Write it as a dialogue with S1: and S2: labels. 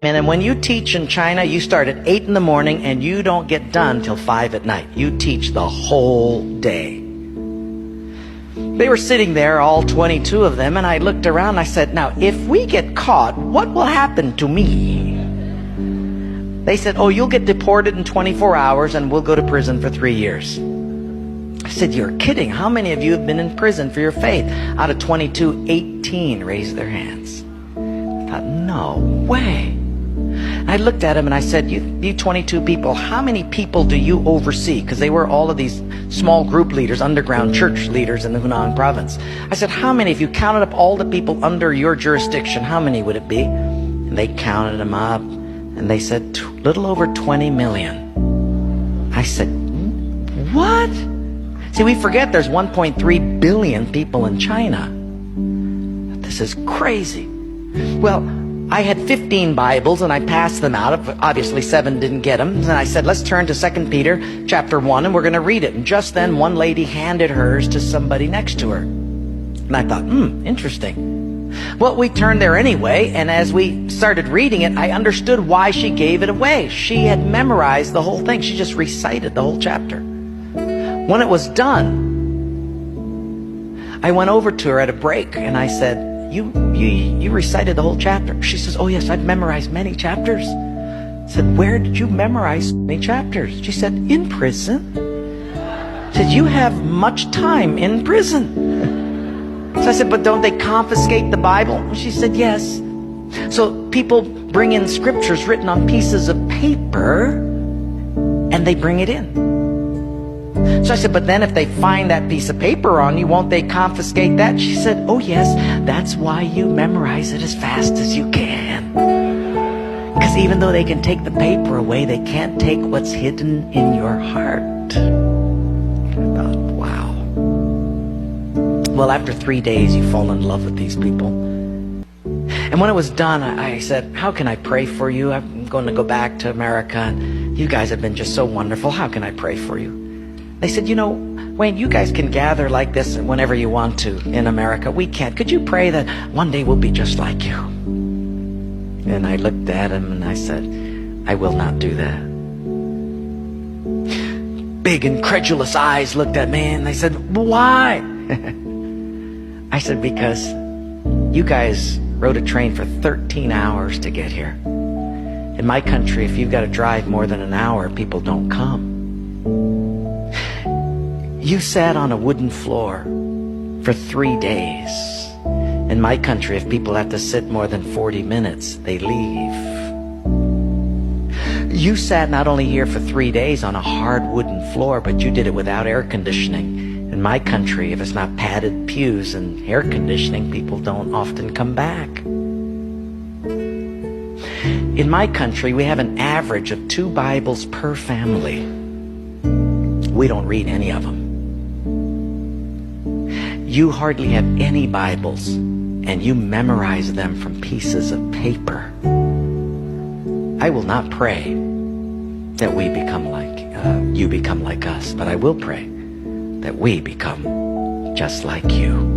S1: And when you teach in China, you start at 8 in the morning and you don't get done till 5 at night. You teach the whole day. They were sitting there, all 22 of them, and I looked around and I said, now, if we get caught, what will happen to me? They said, oh, you'll get deported in 24 hours and we'll go to prison for 3 years. I said, you're kidding. How many of you have been in prison for your faith? Out of 22, 18 raised their hands. I thought, no way. I looked at him and I said, you 22 people, how many people do you oversee? Because they were all of these small group leaders, underground church leaders in the Hunan province. I said, how many, if you counted up all the people under your jurisdiction, how many would it be? And they counted them up and they said, little over 20 million. I said, what? See, we forget there's 1.3 billion people in China. This is crazy. Well, I had 15 Bibles and I passed them out. Obviously 7 didn't get them. And I said, let's turn to 2 Peter chapter 1 and we're going to read it. And just then one lady handed hers to somebody next to her. And I thought, interesting. Well, we turned there anyway, and as we started reading it, I understood why she gave it away. She had memorized the whole thing. She just recited the whole chapter. When it was done, I went over to her at a break and I said, you recited the whole chapter. She says, oh yes, I've memorized many chapters. I said, where did you memorize many chapters? She said, in prison. I said, you have much time in prison. So I said, but don't they confiscate the Bible? She said, yes. So people bring in scriptures written on pieces of paper and they bring it in. So I said, but then if they find that piece of paper on you, won't they confiscate that? She said, oh yes, that's why you memorize it as fast as you can. Because even though they can take the paper away, they can't take what's hidden in your heart. I thought, wow. Well, after 3 days, you fall in love with these people. And when it was done, I said, how can I pray for you? I'm going to go back to America, and you guys have been just so wonderful. How can I pray for you? They said, you know, Wayne, you guys can gather like this whenever you want to in America. We can't. Could you pray that one day we'll be just like you? And I looked at him and I said, I will not do that. Big incredulous eyes looked at me and they said, why? I said, because you guys rode a train for 13 hours to get here. In my country, if you've got to drive more than an hour, people don't come. You sat on a wooden floor for 3 days. In my country, if people have to sit more than 40 minutes, they leave. You sat not only here for 3 days on a hard wooden floor, but you did it without air conditioning. In my country, if it's not padded pews and air conditioning, people don't often come back. In my country, we have an average of 2 Bibles per family. We don't read any of them. You hardly have any Bibles, and you memorize them from pieces of paper. I will not pray that we become like, you become like us, but I will pray that we become just like you.